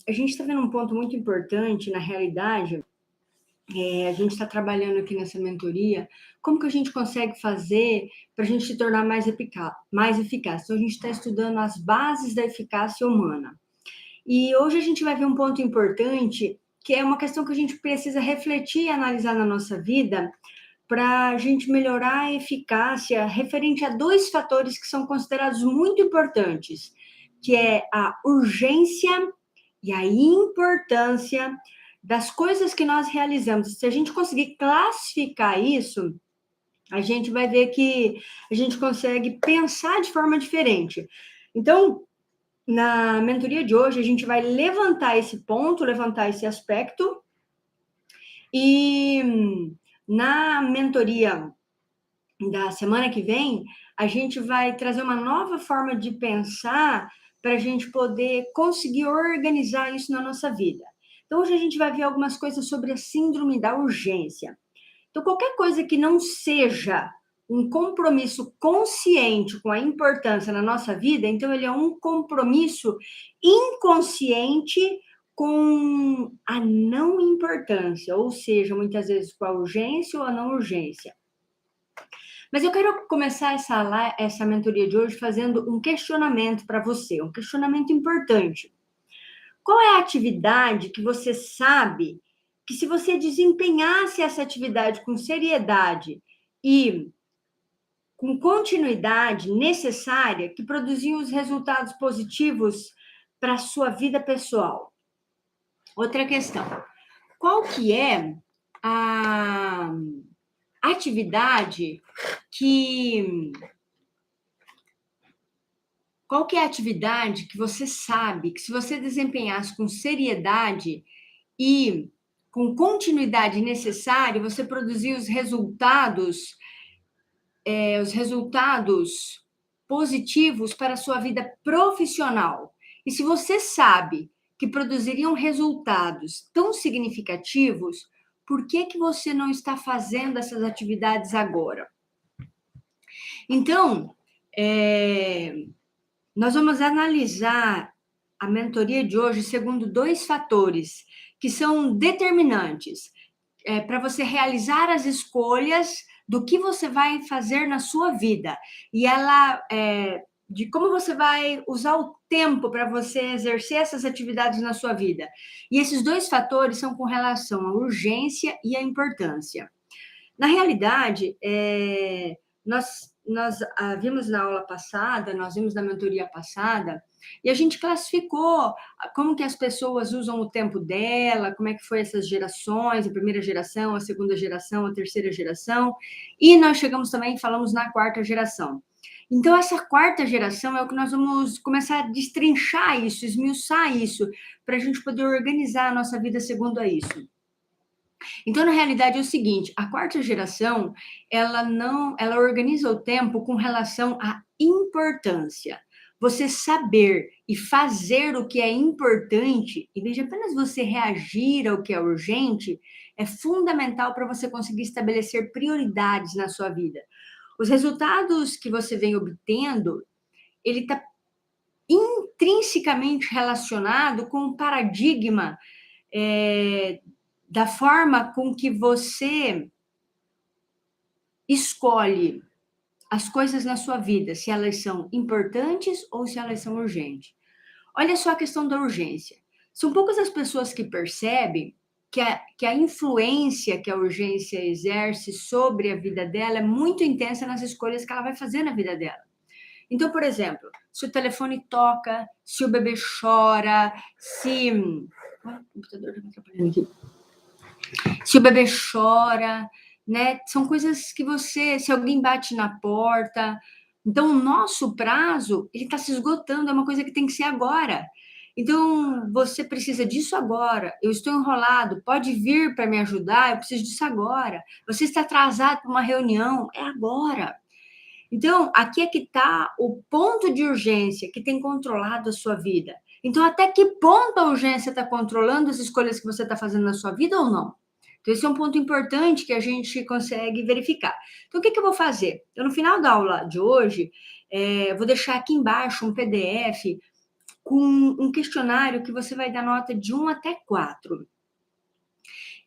A gente está vendo um ponto muito importante na realidade. A gente está trabalhando aqui nessa mentoria, como que a gente consegue fazer para a gente se tornar mais eficaz? Então, a gente está estudando as bases da eficácia humana. E hoje a gente vai ver um ponto importante, que é uma questão que a gente precisa refletir e analisar na nossa vida para a gente melhorar a eficácia referente a dois fatores que são considerados muito importantes, que é a urgência e a importância das coisas que nós realizamos. Se a gente conseguir classificar isso, a gente vai ver que a gente consegue pensar de forma diferente. Então, na mentoria de hoje, a gente vai levantar esse ponto, levantar esse aspecto, e na mentoria da semana que vem, a gente vai trazer uma nova forma de pensar para a gente poder conseguir organizar isso na nossa vida. Então, hoje a gente vai ver algumas coisas sobre a síndrome da urgência. Então, qualquer coisa que não seja um compromisso consciente com a importância na nossa vida, então ele é um compromisso inconsciente com a não importância, ou seja, muitas vezes com a urgência ou a não urgência. Mas eu quero começar essa mentoria de hoje fazendo um questionamento para você, um questionamento importante. Qual é a atividade que você sabe que, se você desempenhasse essa atividade com seriedade e com continuidade necessária, que produzia os resultados positivos para a sua vida pessoal? Outra questão. Qual que é a atividade que... Qual que é a atividade que você sabe que, se você desempenhasse com seriedade e com continuidade necessária, você produzir os resultados positivos para a sua vida profissional? E se você sabe que produziriam resultados tão significativos, por que você não está fazendo essas atividades agora? Então, nós vamos analisar a mentoria de hoje segundo dois fatores que são determinantes para você realizar as escolhas do que você vai fazer na sua vida. E de como você vai usar o tempo para você exercer essas atividades na sua vida. E esses dois fatores são com relação à urgência e à importância. Na realidade, nós vimos na aula passada, nós vimos na mentoria passada, e a gente classificou como que as pessoas usam o tempo dela, como é que foi essas gerações, a primeira geração, a segunda geração, a terceira geração, e nós chegamos também, falamos na quarta geração. Então, essa quarta geração é o que nós vamos começar a destrinchar isso, esmiuçar isso, para a gente poder organizar a nossa vida segundo a isso. Então, na realidade, é o seguinte: a quarta geração, ela organiza o tempo com relação à importância. Você saber e fazer o que é importante, em vez de apenas você reagir ao que é urgente, é fundamental para você conseguir estabelecer prioridades na sua vida. Os resultados que você vem obtendo, ele está intrinsecamente relacionado com o paradigma da forma com que você escolhe as coisas na sua vida, se elas são importantes ou se elas são urgentes. Olha só a questão da urgência. São poucas as pessoas que percebem que a influência que a urgência exerce sobre a vida dela é muito intensa nas escolhas que ela vai fazer na vida dela. Então, por exemplo, se o telefone toca, se o bebê chora, se... o computador está me atrapalhando aqui. Se o bebê chora, né? São coisas que se alguém bate na porta. Então, o nosso prazo, ele está se esgotando, é uma coisa que tem que ser agora. Então, você precisa disso agora. Eu estou enrolado, pode vir para me ajudar, eu preciso disso agora. Você está atrasado para uma reunião, é agora. Então, aqui é que está o ponto de urgência que tem controlado a sua vida. Então, até que ponto a urgência está controlando as escolhas que você está fazendo na sua vida ou não? Então, esse é um ponto importante que a gente consegue verificar. Então, o que eu vou fazer? No final da aula de hoje, eu vou deixar aqui embaixo um PDF com um questionário que você vai dar nota de 1 até 4.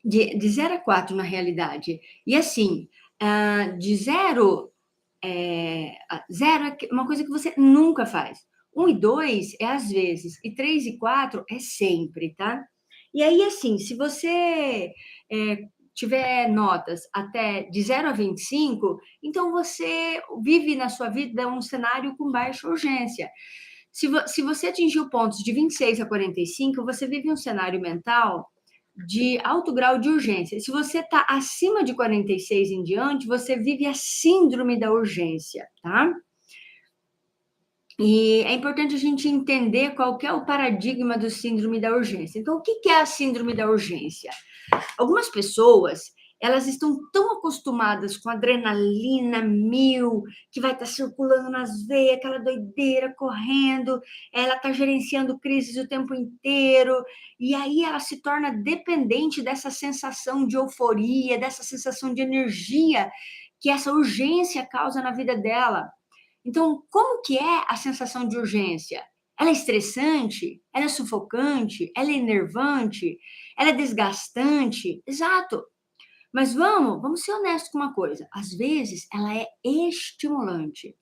De 0 a 4, na realidade. E assim, de 0, 0 é uma coisa que você nunca faz. 1 e 2 é às vezes, e 3 e 4 é sempre, tá? E aí, assim, se você tiver notas até de 0 a 25, então você vive na sua vida um cenário com baixa urgência. Se você atingiu pontos de 26 a 45, você vive um cenário mental de alto grau de urgência. Se você está acima de 46 em diante, você vive a síndrome da urgência, tá? E é importante a gente entender qual que é o paradigma do síndrome da urgência. Então, o que é a síndrome da urgência? Algumas pessoas, elas estão tão acostumadas com adrenalina 1000, que vai estar circulando nas veias, aquela doideira correndo, ela está gerenciando crises o tempo inteiro, e aí ela se torna dependente dessa sensação de euforia, dessa sensação de energia que essa urgência causa na vida dela. Então, como que é a sensação de urgência? Ela é estressante? Ela é sufocante? Ela é enervante? Ela é desgastante? Exato. Mas vamos ser honestos com uma coisa. Às vezes, ela é estimulante.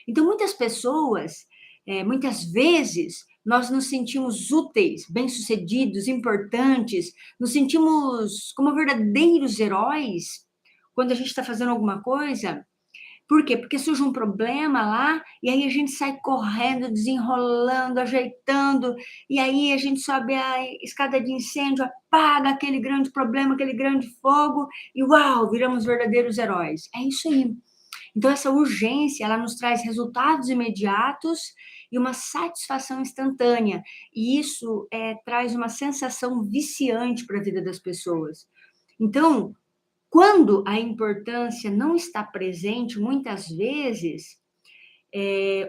Então, muitas pessoas, muitas vezes, nós nos sentimos úteis, bem-sucedidos, importantes, nos sentimos como verdadeiros heróis quando a gente está fazendo alguma coisa. Por quê? Porque surge um problema lá, e aí a gente sai correndo, desenrolando, ajeitando, e aí a gente sobe a escada de incêndio, apaga aquele grande problema, aquele grande fogo, e uau, viramos verdadeiros heróis. É isso aí. Então, essa urgência, ela nos traz resultados imediatos e uma satisfação instantânea. E isso traz uma sensação viciante para a vida das pessoas. Então, quando a importância não está presente, muitas vezes,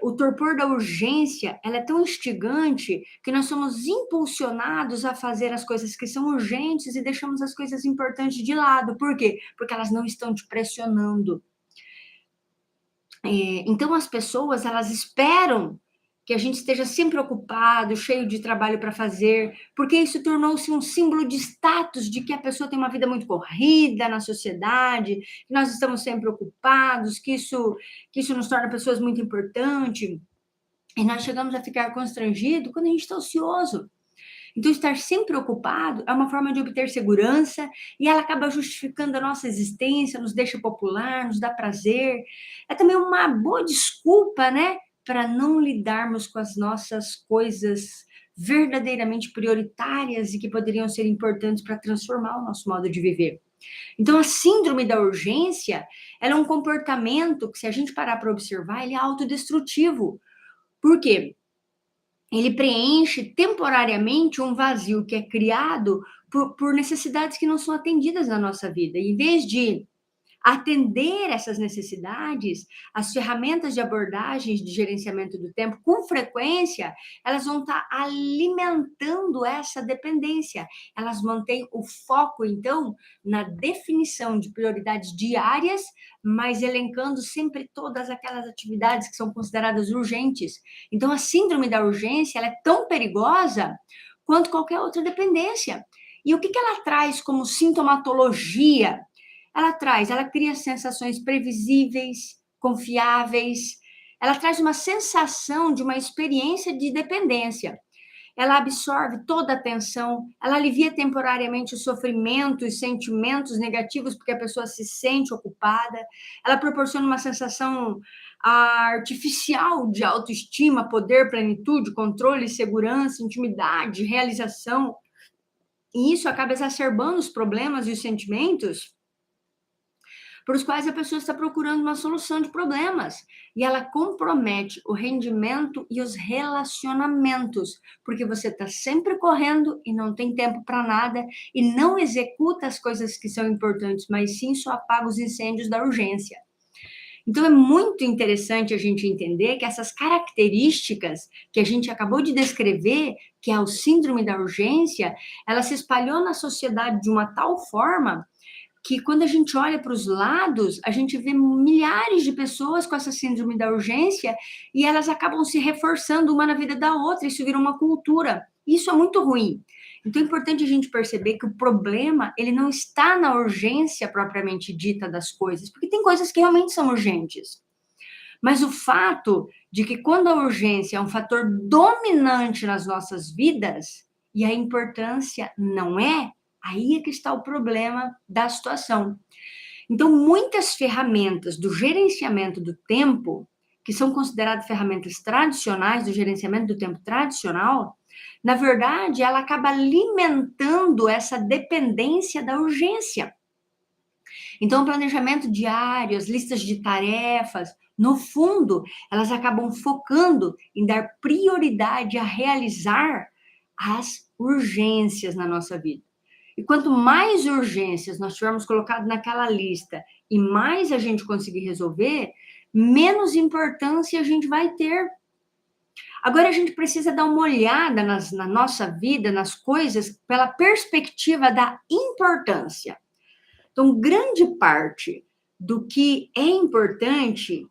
o torpor da urgência, ela é tão instigante que nós somos impulsionados a fazer as coisas que são urgentes e deixamos as coisas importantes de lado. Por quê? Porque elas não estão te pressionando. Então, as pessoas, elas esperam que a gente esteja sempre ocupado, cheio de trabalho para fazer, porque isso tornou-se um símbolo de status, de que a pessoa tem uma vida muito corrida na sociedade, que nós estamos sempre ocupados, que isso nos torna pessoas muito importantes, e nós chegamos a ficar constrangidos quando a gente está ocioso. Então, estar sempre ocupado é uma forma de obter segurança e ela acaba justificando a nossa existência, nos deixa popular, nos dá prazer. É também uma boa desculpa, né, para não lidarmos com as nossas coisas verdadeiramente prioritárias e que poderiam ser importantes para transformar o nosso modo de viver. Então, a síndrome da urgência, ela é um comportamento que, se a gente parar para observar, ele é autodestrutivo. Por quê? Ele preenche temporariamente um vazio que é criado por necessidades que não são atendidas na nossa vida. Em vez de atender essas necessidades, as ferramentas de abordagens de gerenciamento do tempo, com frequência, elas vão estar alimentando essa dependência. Elas mantêm o foco, então, na definição de prioridades diárias, mas elencando sempre todas aquelas atividades que são consideradas urgentes. Então, a síndrome da urgência, ela é tão perigosa quanto qualquer outra dependência. E o que ela traz como sintomatologia? Ela cria sensações previsíveis, confiáveis, ela traz uma sensação de uma experiência de dependência. Ela absorve toda a atenção, ela alivia temporariamente o sofrimento e sentimentos negativos, porque a pessoa se sente ocupada, ela proporciona uma sensação artificial de autoestima, poder, plenitude, controle, segurança, intimidade, realização. E isso acaba exacerbando os problemas e os sentimentos para os quais a pessoa está procurando uma solução de problemas. E ela compromete o rendimento e os relacionamentos, porque você está sempre correndo e não tem tempo para nada e não executa as coisas que são importantes, mas sim só apaga os incêndios da urgência. Então, é muito interessante a gente entender que essas características que a gente acabou de descrever, que é o síndrome da urgência, ela se espalhou na sociedade de uma tal forma que quando a gente olha para os lados, a gente vê milhares de pessoas com essa síndrome da urgência e elas acabam se reforçando uma na vida da outra, isso vira uma cultura. Isso é muito ruim. Então é importante a gente perceber que o problema, ele não está na urgência propriamente dita das coisas, porque tem coisas que realmente são urgentes. Mas o fato de que quando a urgência é um fator dominante nas nossas vidas e a importância não é, aí é que está o problema da situação. Então, muitas ferramentas do gerenciamento do tempo, que são consideradas ferramentas tradicionais do gerenciamento do tempo tradicional, na verdade, ela acaba alimentando essa dependência da urgência. Então, o planejamento diário, as listas de tarefas, no fundo, elas acabam focando em dar prioridade a realizar as urgências na nossa vida. E quanto mais urgências nós tivermos colocado naquela lista e mais a gente conseguir resolver, menos importância a gente vai ter. Agora a gente precisa dar uma olhada na nossa vida, nas coisas, pela perspectiva da importância. Então, grande parte do que é importante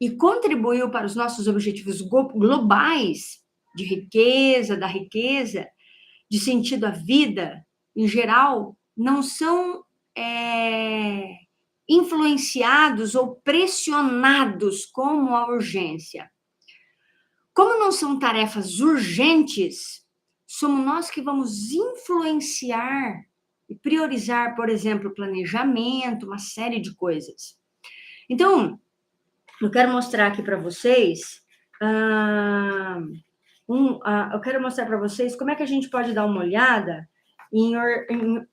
e contribuiu para os nossos objetivos globais de riqueza, da riqueza, de sentido à vida, em geral, não são influenciados ou pressionados como a urgência. Como não são tarefas urgentes, somos nós que vamos influenciar e priorizar, por exemplo, planejamento, uma série de coisas. Então, eu quero mostrar aqui para vocês, eu quero mostrar para vocês como é que a gente pode dar uma olhada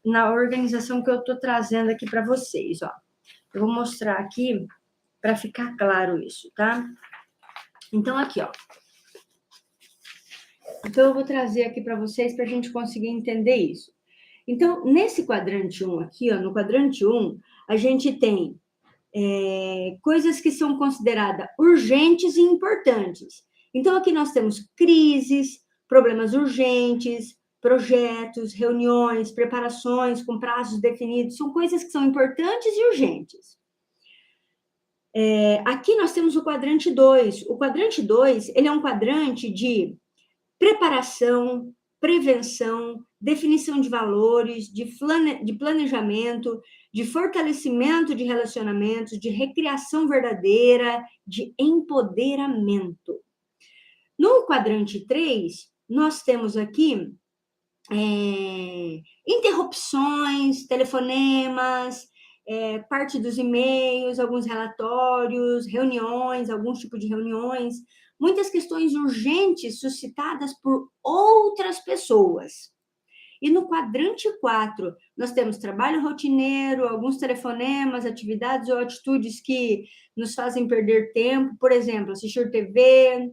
na organização que eu estou trazendo aqui para vocês, ó. Eu vou mostrar aqui para ficar claro isso, tá? Então, aqui, ó. Então, eu vou trazer aqui para vocês para a gente conseguir entender isso. Então, nesse quadrante 1 aqui, ó, no quadrante 1, a gente tem coisas que são consideradas urgentes e importantes. Então, aqui nós temos crises, problemas urgentes, projetos, reuniões, preparações com prazos definidos, são coisas que são importantes e urgentes. Aqui nós temos o quadrante 2. O quadrante 2, ele é um quadrante de preparação, prevenção, definição de valores, de planejamento, de fortalecimento de relacionamentos, de recriação verdadeira, de empoderamento. No quadrante 3, nós temos aqui interrupções, telefonemas, parte dos e-mails, alguns relatórios, reuniões, algum tipo de reuniões, muitas questões urgentes suscitadas por outras pessoas. E no quadrante 4, nós temos trabalho rotineiro, alguns telefonemas, atividades ou atitudes que nos fazem perder tempo, por exemplo, assistir TV,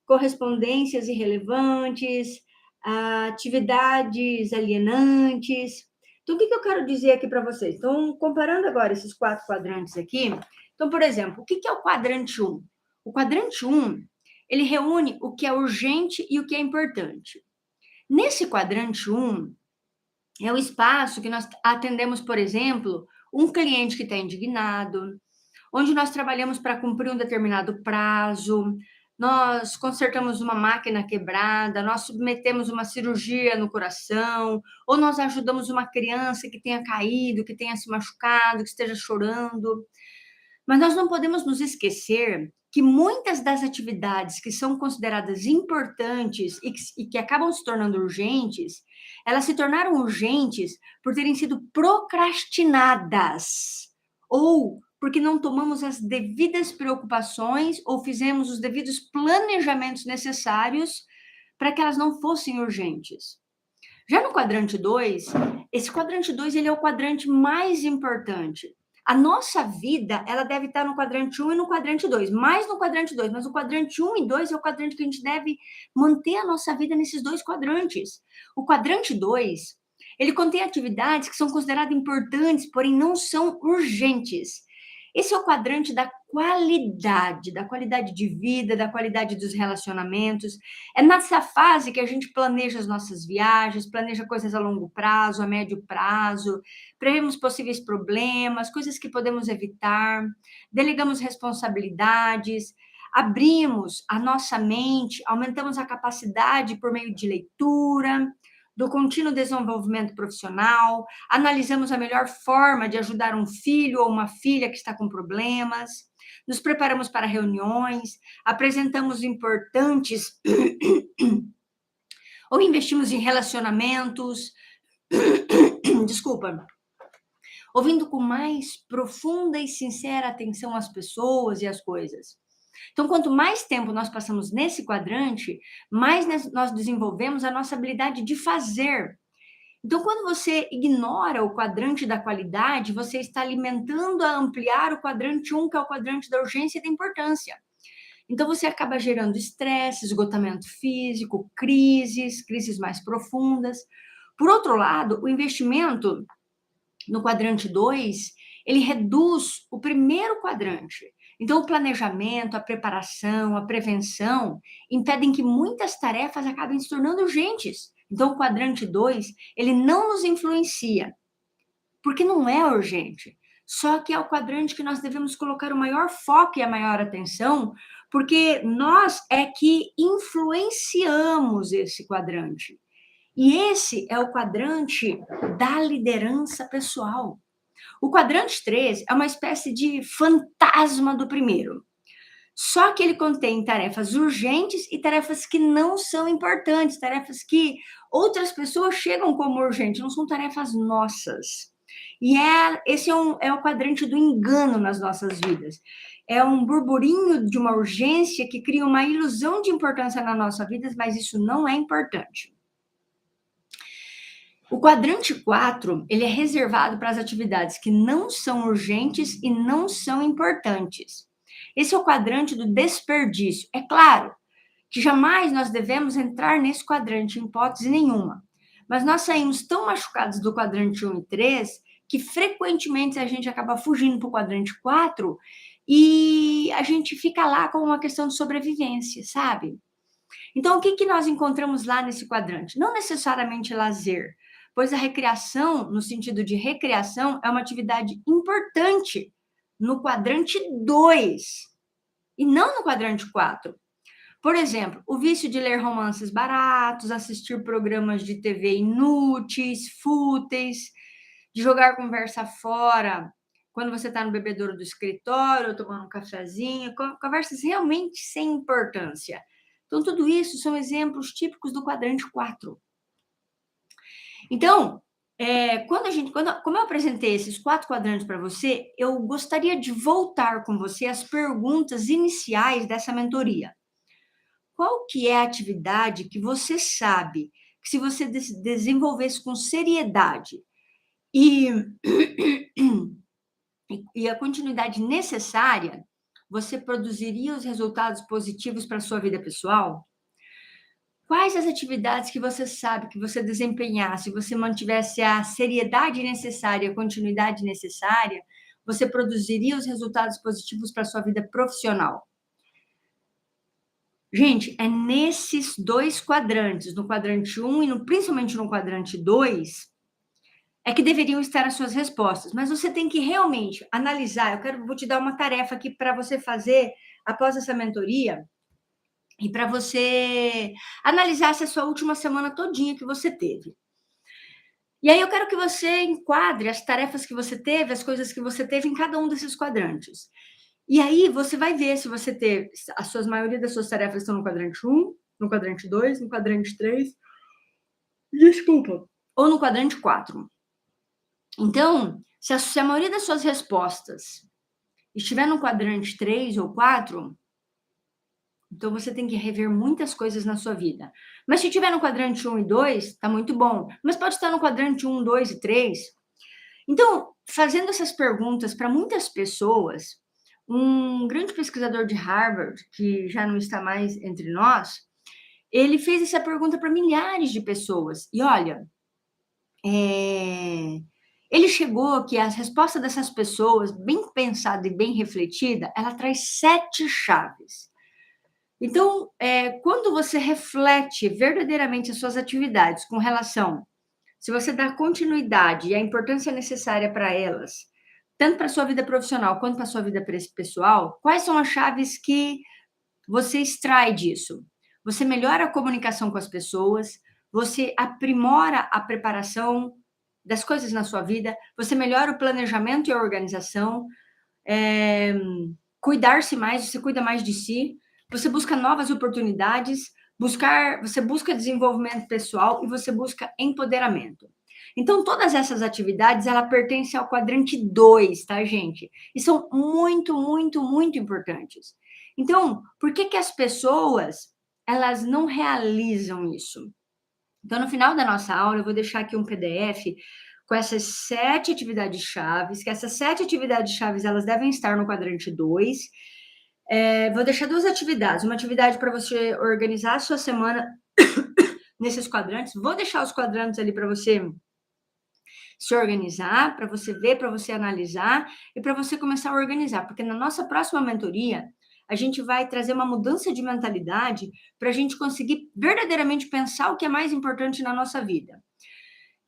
correspondências irrelevantes, atividades alienantes. Então, o que eu quero dizer aqui para vocês? Então, comparando agora esses 4 quadrantes aqui, então, por exemplo, o que é o quadrante 1? O quadrante 1, ele reúne o que é urgente e o que é importante. Nesse quadrante 1, é o espaço que nós atendemos, por exemplo, um cliente que está indignado, onde nós trabalhamos para cumprir um determinado prazo, nós consertamos uma máquina quebrada, nós submetemos uma cirurgia no coração, ou nós ajudamos uma criança que tenha caído, que tenha se machucado, que esteja chorando. Mas nós não podemos nos esquecer que muitas das atividades que são consideradas importantes e que acabam se tornando urgentes, elas se tornaram urgentes por terem sido procrastinadas ou porque não tomamos as devidas preocupações ou fizemos os devidos planejamentos necessários para que elas não fossem urgentes. Já no quadrante 2, esse quadrante 2 ele é o quadrante mais importante. A nossa vida, ela deve estar no quadrante 1 e no quadrante 2, mais no quadrante 2, mas o quadrante 1 e 2 é o quadrante que a gente deve manter a nossa vida nesses 2 quadrantes. O quadrante 2, ele contém atividades que são consideradas importantes, porém não são urgentes. Esse é o quadrante da da qualidade de vida, da qualidade dos relacionamentos. É nessa fase que a gente planeja as nossas viagens, planeja coisas a longo prazo, a médio prazo, prevemos possíveis problemas, coisas que podemos evitar, delegamos responsabilidades, abrimos a nossa mente, aumentamos a capacidade por meio de leitura, do contínuo desenvolvimento profissional, analisamos a melhor forma de ajudar um filho ou uma filha que está com problemas, nos preparamos para reuniões, apresentamos importantes ou investimos em relacionamentos, desculpa, ouvindo com mais profunda e sincera atenção as pessoas e as coisas. Então, quanto mais tempo nós passamos nesse quadrante, mais nós desenvolvemos a nossa habilidade de fazer. Então, quando você ignora o quadrante da qualidade, você está alimentando a ampliar o quadrante 1, que é o quadrante da urgência e da importância. Então, você acaba gerando estresse, esgotamento físico, crises mais profundas. Por outro lado, o investimento no quadrante 2, ele reduz o primeiro quadrante. Então, o planejamento, a preparação, a prevenção impedem que muitas tarefas acabem se tornando urgentes. Então, o quadrante 2, ele não nos influencia, porque não é urgente. Só que é o quadrante que nós devemos colocar o maior foco e a maior atenção, porque nós é que influenciamos esse quadrante. E esse é o quadrante da liderança pessoal. O quadrante 3 é uma espécie de fantasma do primeiro. Só que ele contém tarefas urgentes e tarefas que não são importantes, tarefas que outras pessoas chegam como urgentes, não são tarefas nossas. E esse é o quadrante do engano nas nossas vidas. É um burburinho de uma urgência que cria uma ilusão de importância na nossa vida, mas isso não é importante. O quadrante 4, ele é reservado para as atividades que não são urgentes e não são importantes. Esse é o quadrante do desperdício. É claro que jamais nós devemos entrar nesse quadrante, em hipótese nenhuma. Mas nós saímos tão machucados do quadrante 1 e 3 que frequentemente a gente acaba fugindo para o quadrante 4 e a gente fica lá com uma questão de sobrevivência, sabe? Então, o que nós encontramos lá nesse quadrante? Não necessariamente lazer, pois a recreação, no sentido de recreação, é uma atividade importante no quadrante 2 e não no quadrante 4. Por exemplo, o vício de ler romances baratos, assistir programas de TV inúteis, fúteis, de jogar conversa fora quando você está no bebedouro do escritório, ou tomando um cafezinho, conversas realmente sem importância. Então, tudo isso são exemplos típicos do quadrante 4. Então, como eu apresentei esses 4 quadrantes para você, eu gostaria de voltar com você às perguntas iniciais dessa mentoria. Qual que é a atividade que você sabe que se você desenvolvesse com seriedade e, e a continuidade necessária, você produziria os resultados positivos para a sua vida pessoal? Quais as atividades que você sabe que você desempenhar, se você mantivesse a seriedade necessária e a continuidade necessária, você produziria os resultados positivos para a sua vida profissional? Gente, é nesses 2 quadrantes, no quadrante 1 e principalmente no quadrante 2, é que deveriam estar as suas respostas. Mas você tem que realmente analisar. Vou te dar uma tarefa aqui para você fazer após essa mentoria e para você analisar essa sua última semana todinha que você teve. E aí eu quero que você enquadre as tarefas que você teve, as coisas que você teve em cada um desses quadrantes. E aí você vai ver se você teve, maioria das suas tarefas estão no quadrante 1, no quadrante 2, no quadrante 3, desculpa, ou no quadrante 4. Então, se a maioria das suas respostas estiver no quadrante 3 ou 4, então você tem que rever muitas coisas na sua vida. Mas se estiver no quadrante 1 e 2, está muito bom. Mas pode estar no quadrante 1, 2 e 3. Então, fazendo essas perguntas para muitas pessoas, um grande pesquisador de Harvard, que já não está mais entre nós, ele fez essa pergunta para milhares de pessoas. E olha, Ele chegou que a resposta dessas pessoas, bem pensada e bem refletida, ela traz 7 chaves. Então, quando você reflete verdadeiramente as suas atividades com relação, se você dá continuidade e a importância necessária para elas, tanto para a sua vida profissional quanto para a sua vida pessoal, quais são as chaves que você extrai disso? Você melhora a comunicação com as pessoas, você aprimora a preparação das coisas na sua vida, você melhora o planejamento e a organização, cuidar-se mais, você cuida mais de si, você busca novas oportunidades, você busca desenvolvimento pessoal e você busca empoderamento. Então, todas essas atividades, ela pertence ao quadrante 2, tá, gente? E são muito, muito, muito importantes. Então, por que as pessoas, elas não realizam isso? Então, no final da nossa aula, eu vou deixar aqui um PDF com essas 7 atividades chaves, que essas 7 atividades chaves, elas devem estar no quadrante 2. Vou deixar 2 atividades, uma atividade para você organizar a sua semana nesses quadrantes, vou deixar os quadrantes ali para você se organizar, para você ver, para você analisar e para você começar a organizar, porque na nossa próxima mentoria, a gente vai trazer uma mudança de mentalidade para a gente conseguir verdadeiramente pensar o que é mais importante na nossa vida.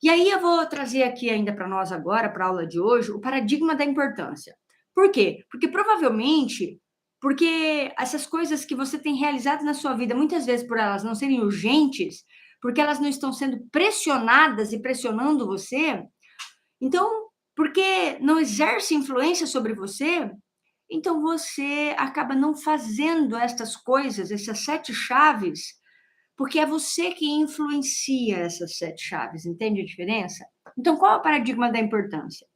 E aí eu vou trazer aqui ainda para nós agora, para a aula de hoje, o paradigma da importância. Por quê? Porque provavelmente, porque essas coisas que você tem realizado na sua vida, muitas vezes por elas não serem urgentes, porque elas não estão sendo pressionadas e pressionando você, então, porque não exerce influência sobre você, então você acaba não fazendo estas coisas, essas 7 chaves, porque é você que influencia essas 7 chaves, entende a diferença? Então, qual é o paradigma da importância?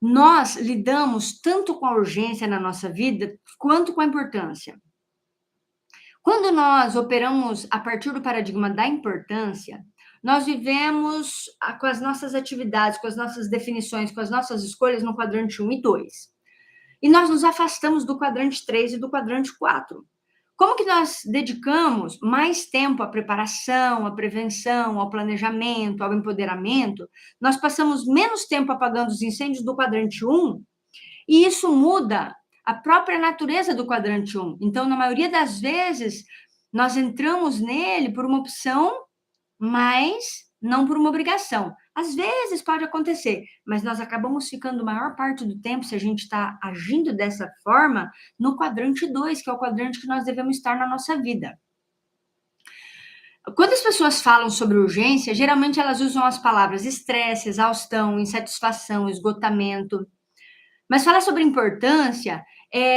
Nós lidamos tanto com a urgência na nossa vida, quanto com a importância. Quando nós operamos a partir do paradigma da importância, nós vivemos com as nossas atividades, com as nossas definições, com as nossas escolhas no quadrante 1 e 2. E nós nos afastamos do quadrante 3 e do quadrante 4. Como que nós dedicamos mais tempo à preparação, à prevenção, ao planejamento, ao empoderamento, nós passamos menos tempo apagando os incêndios do quadrante 1, e isso muda a própria natureza do quadrante 1. Então, na maioria das vezes, nós entramos nele por uma opção, mas não por uma obrigação. Às vezes pode acontecer, mas nós acabamos ficando a maior parte do tempo, se a gente está agindo dessa forma, no quadrante 2, que é o quadrante que nós devemos estar na nossa vida. Quando as pessoas falam sobre urgência, geralmente elas usam as palavras estresse, exaustão, insatisfação, esgotamento. Mas falar sobre importância,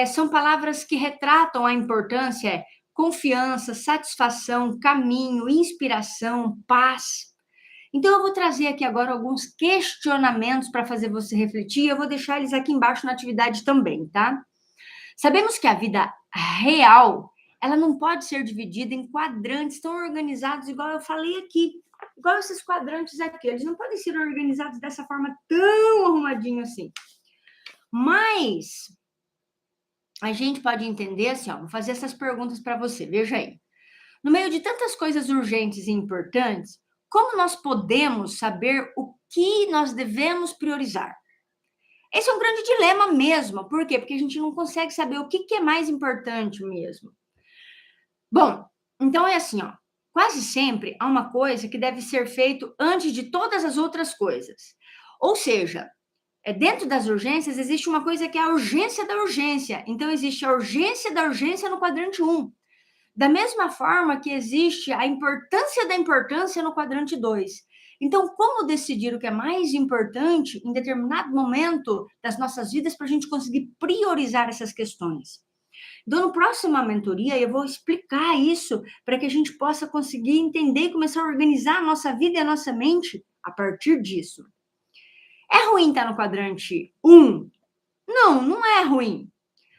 são palavras que retratam a importância, confiança, satisfação, caminho, inspiração, paz. Então, eu vou trazer aqui agora alguns questionamentos para fazer você refletir, eu vou deixar eles aqui embaixo na atividade também, tá? Sabemos que a vida real, ela não pode ser dividida em quadrantes tão organizados igual eu falei aqui, igual esses quadrantes aqui, eles não podem ser organizados dessa forma tão arrumadinho assim. Mas a gente pode entender assim, ó, vou fazer essas perguntas para você, veja aí. No meio de tantas coisas urgentes e importantes, como nós podemos saber o que nós devemos priorizar? Esse é um grande dilema mesmo. Por quê? Porque a gente não consegue saber o que é mais importante mesmo. Bom, então é assim, ó. Quase sempre há uma coisa que deve ser feito antes de todas as outras coisas. Ou seja, dentro das urgências existe uma coisa que é a urgência da urgência. Então existe a urgência da urgência no quadrante 1. Da mesma forma que existe a importância da importância no quadrante 2. Então, como decidir o que é mais importante em determinado momento das nossas vidas para a gente conseguir priorizar essas questões? Então, no próximo mentoria, eu vou explicar isso para que a gente possa conseguir entender e começar a organizar a nossa vida e a nossa mente a partir disso. É ruim estar no quadrante 1? Não, não é ruim.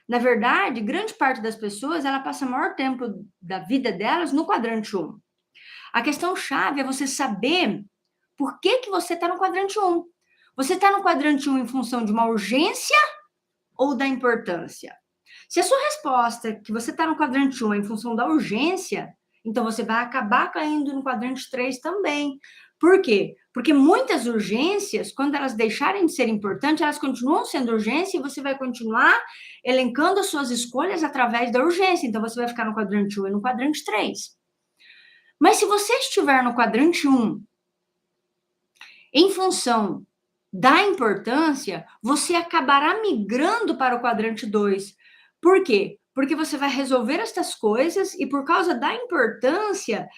Na verdade, grande parte das pessoas, ela passa o maior tempo da vida delas no quadrante 1. A questão chave é você saber por que você está no quadrante 1. Você está no quadrante 1 em função de uma urgência ou da importância? Se a sua resposta é que você está no quadrante 1 em função da urgência, então você vai acabar caindo no quadrante 3 também. Por quê? Porque muitas urgências, quando elas deixarem de ser importantes, elas continuam sendo urgência e você vai continuar elencando as suas escolhas através da urgência. Então, você vai ficar no quadrante 1 e no quadrante 3. Mas se você estiver no quadrante 1, em função da importância, você acabará migrando para o quadrante 2. Por quê? Porque você vai resolver estas coisas e por causa da importância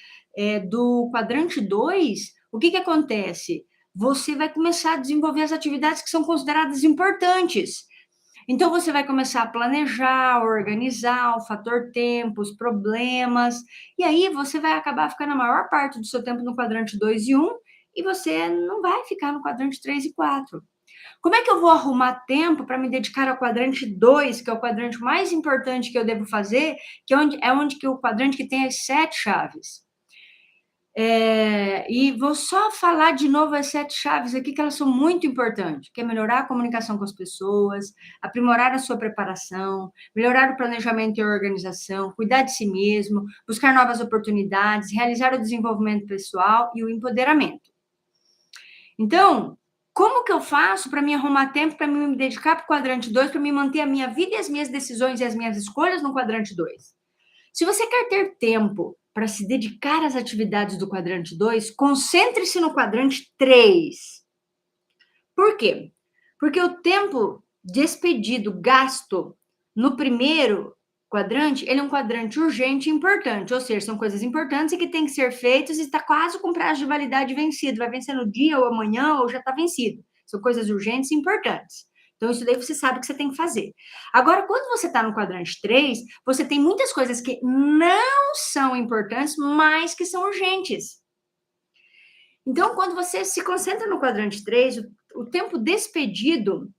do quadrante 2, o que acontece? Você vai começar a desenvolver as atividades que são consideradas importantes. Então, você vai começar a planejar, organizar o fator tempo, os problemas, e aí você vai acabar ficando a maior parte do seu tempo no quadrante 2 e 1, e você não vai ficar no quadrante 3 e 4. Como é que eu vou arrumar tempo para me dedicar ao quadrante 2, que é o quadrante mais importante que eu devo fazer, que é onde que o quadrante que tem as 7 chaves? E vou só falar de novo as 7 chaves aqui, que elas são muito importantes, que é melhorar a comunicação com as pessoas, aprimorar a sua preparação, melhorar o planejamento e a organização, cuidar de si mesmo, buscar novas oportunidades, realizar o desenvolvimento pessoal e o empoderamento. Então, como que eu faço para me arrumar tempo, para me dedicar para o quadrante 2, para me manter a minha vida e as minhas decisões e as minhas escolhas no quadrante 2? Se você quer ter tempo para se dedicar às atividades do quadrante 2, concentre-se no quadrante 3. Por quê? Porque o tempo despedido, gasto no primeiro quadrante, ele é um quadrante urgente e importante, ou seja, são coisas importantes e que têm que ser feitas e está quase com prazo de validade vencido, vai vencer no dia ou amanhã ou já está vencido. São coisas urgentes e importantes. Então, isso daí você sabe que você tem que fazer. Agora, quando você está no quadrante 3, você tem muitas coisas que não são importantes, mas que são urgentes. Então, quando você se concentra no quadrante 3, o tempo despedido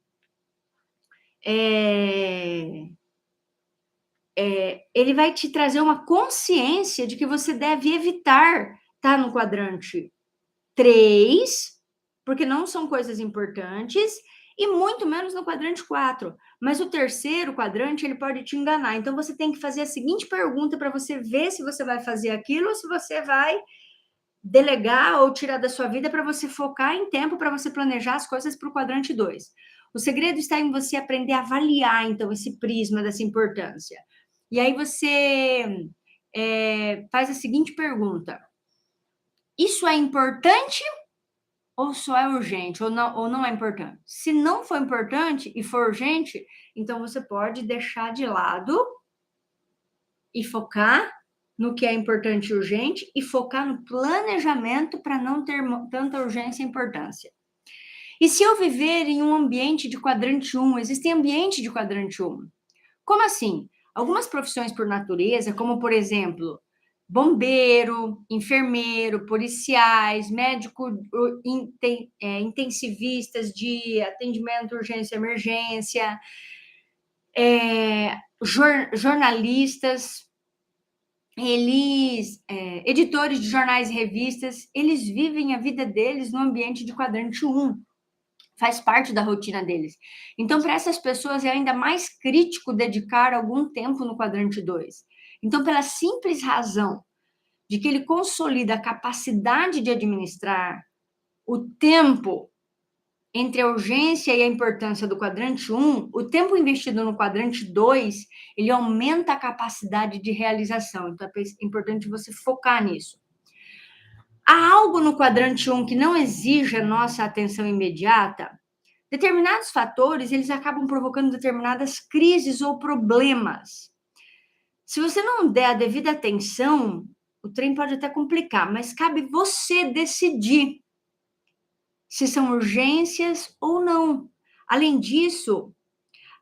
ele vai te trazer uma consciência de que você deve evitar estar no quadrante 3, porque não são coisas importantes, e muito menos no quadrante 4. Mas o terceiro quadrante, ele pode te enganar. Então, você tem que fazer a seguinte pergunta para você ver se você vai fazer aquilo ou se você vai delegar ou tirar da sua vida para você focar em tempo, para você planejar as coisas para o quadrante 2. O segredo está em você aprender a avaliar, então, esse prisma dessa importância. E aí você faz a seguinte pergunta: isso é importante ou só é urgente, ou não é importante? Se não for importante e for urgente, então você pode deixar de lado e focar no que é importante e urgente e focar no planejamento para não ter tanta urgência e importância. E se eu viver em um ambiente de quadrante 1, existem ambientes de quadrante 1. Como assim? Algumas profissões por natureza, como por exemplo, bombeiro, enfermeiro, policiais, médico intensivistas de atendimento urgência e emergência, jornalistas, editores de jornais e revistas, eles vivem a vida deles no ambiente de quadrante 1. Faz parte da rotina deles. Então, para essas pessoas, é ainda mais crítico dedicar algum tempo no quadrante 2. Então, pela simples razão de que ele consolida a capacidade de administrar o tempo entre a urgência e a importância do quadrante 1, o tempo investido no quadrante 2, ele aumenta a capacidade de realização. Então, é importante você focar nisso. Há algo no quadrante 1 que não exige a nossa atenção imediata? Determinados fatores, eles acabam provocando determinadas crises ou problemas. Se você não der a devida atenção, o trem pode até complicar, mas cabe você decidir se são urgências ou não. Além disso,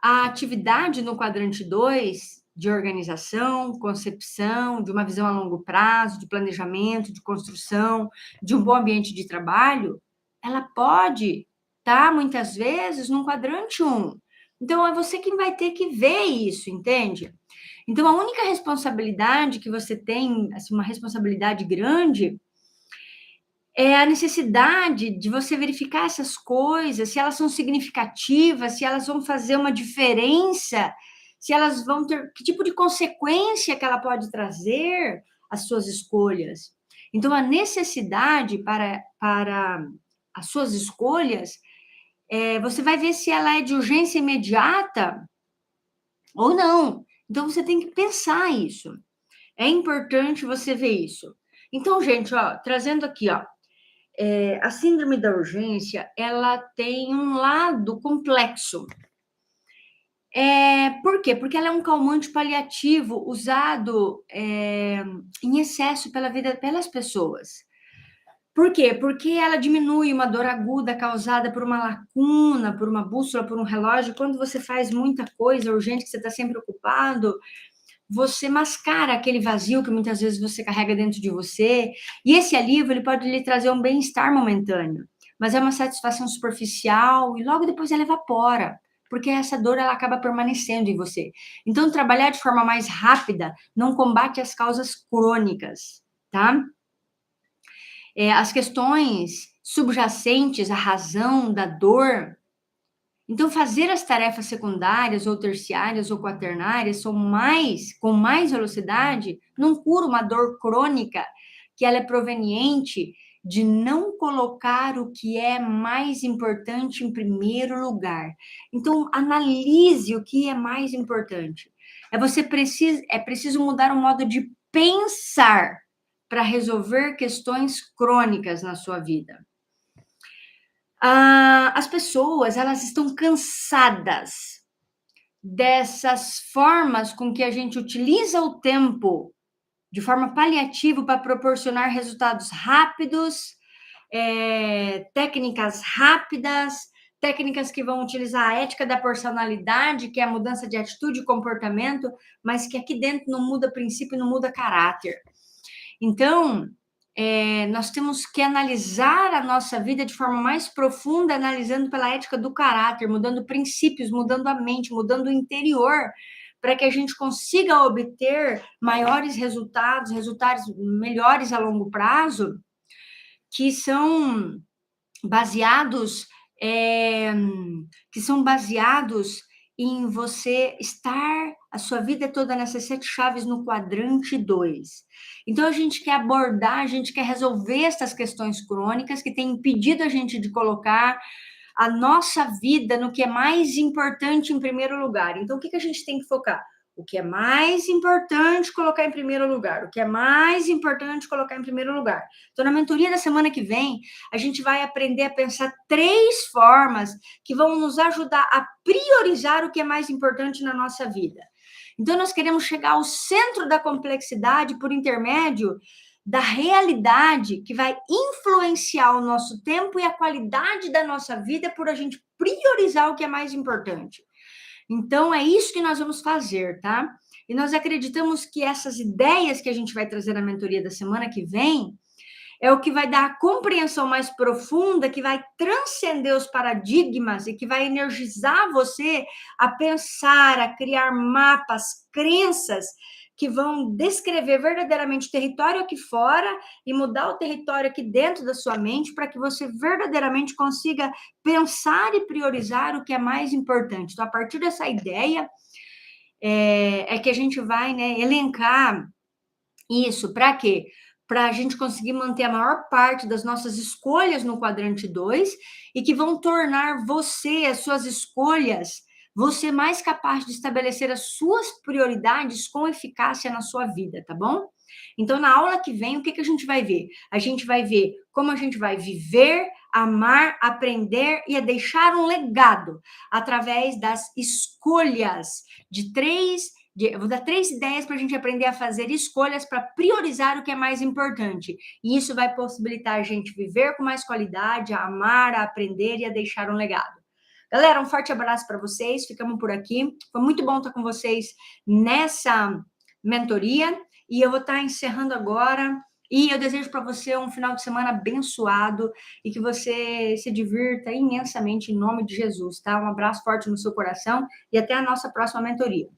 a atividade no quadrante 2, de organização, concepção, de uma visão a longo prazo, de planejamento, de construção, de um bom ambiente de trabalho, ela pode estar, muitas vezes, num quadrante 1. Então, é você quem vai ter que ver isso, entende? Então, a única responsabilidade que você tem, assim, uma responsabilidade grande, é a necessidade de você verificar essas coisas, se elas são significativas, se elas vão fazer uma diferença, se elas vão ter, que tipo de consequência que ela pode trazer às suas escolhas. Então, a necessidade para as suas escolhas, você vai ver se ela é de urgência imediata ou não. Então, você tem que pensar isso. É importante você ver isso. Então, gente, ó, trazendo aqui, ó, a síndrome da urgência, ela tem um lado complexo. Por quê? Porque ela é um calmante paliativo usado em excesso pelas pessoas. Por quê? Porque ela diminui uma dor aguda causada por uma lacuna, por uma bússola, por um relógio. Quando você faz muita coisa urgente, que você está sempre ocupado, você mascara aquele vazio que muitas vezes você carrega dentro de você. E esse alívio, ele pode lhe trazer um bem-estar momentâneo, mas é uma satisfação superficial e logo depois ela evapora, porque essa dor ela acaba permanecendo em você. Então, trabalhar de forma mais rápida não combate as causas crônicas, tá? As questões subjacentes à razão da dor. Então, fazer as tarefas secundárias ou terciárias ou quaternárias com mais velocidade não cura uma dor crônica que ela é proveniente de não colocar o que é mais importante em primeiro lugar. Então, analise o que é mais importante. É preciso mudar o modo de pensar para resolver questões crônicas na sua vida. As pessoas, elas estão cansadas dessas formas com que a gente utiliza o tempo de forma paliativa para proporcionar resultados rápidos, técnicas rápidas, técnicas que vão utilizar a ética da personalidade, que é a mudança de atitude e comportamento, mas que aqui dentro não muda princípio, não muda caráter. Então, nós temos que analisar a nossa vida de forma mais profunda, analisando pela ética do caráter, mudando princípios, mudando a mente, mudando o interior, para que a gente consiga obter maiores resultados melhores a longo prazo, que são baseados em você estar a sua vida toda nessas 7 chaves no quadrante 2. Então, a gente quer abordar, a gente quer resolver essas questões crônicas que têm impedido a gente de colocar a nossa vida no que é mais importante em primeiro lugar. Então, o que a gente tem que focar? O que é mais importante colocar em primeiro lugar. O que é mais importante colocar em primeiro lugar. Então, na mentoria da semana que vem, a gente vai aprender a pensar 3 formas que vão nos ajudar a priorizar o que é mais importante na nossa vida. Então, nós queremos chegar ao centro da complexidade por intermédio da realidade que vai influenciar o nosso tempo e a qualidade da nossa vida por a gente priorizar o que é mais importante. Então, é isso que nós vamos fazer, tá? E nós acreditamos que essas ideias que a gente vai trazer na mentoria da semana que vem é o que vai dar a compreensão mais profunda, que vai transcender os paradigmas e que vai energizar você a pensar, a criar mapas, crenças que vão descrever verdadeiramente o território aqui fora e mudar o território aqui dentro da sua mente para que você verdadeiramente consiga pensar e priorizar o que é mais importante. Então, a partir dessa ideia, que a gente vai, né, elencar isso. Para quê? Para a gente conseguir manter a maior parte das nossas escolhas no quadrante 2 e que vão tornar você, as suas escolhas, você mais capaz de estabelecer as suas prioridades com eficácia na sua vida, tá bom? Então, na aula que vem, o que a gente vai ver? A gente vai ver como a gente vai viver, amar, aprender e deixar um legado através das escolhas eu vou dar 3 ideias para a gente aprender a fazer escolhas para priorizar o que é mais importante. E isso vai possibilitar a gente viver com mais qualidade, a amar, a aprender e a deixar um legado. Galera, um forte abraço para vocês. Ficamos por aqui. Foi muito bom estar com vocês nessa mentoria. E eu vou estar encerrando agora. E eu desejo para você um final de semana abençoado e que você se divirta imensamente em nome de Jesus, tá? Um abraço forte no seu coração e até a nossa próxima mentoria.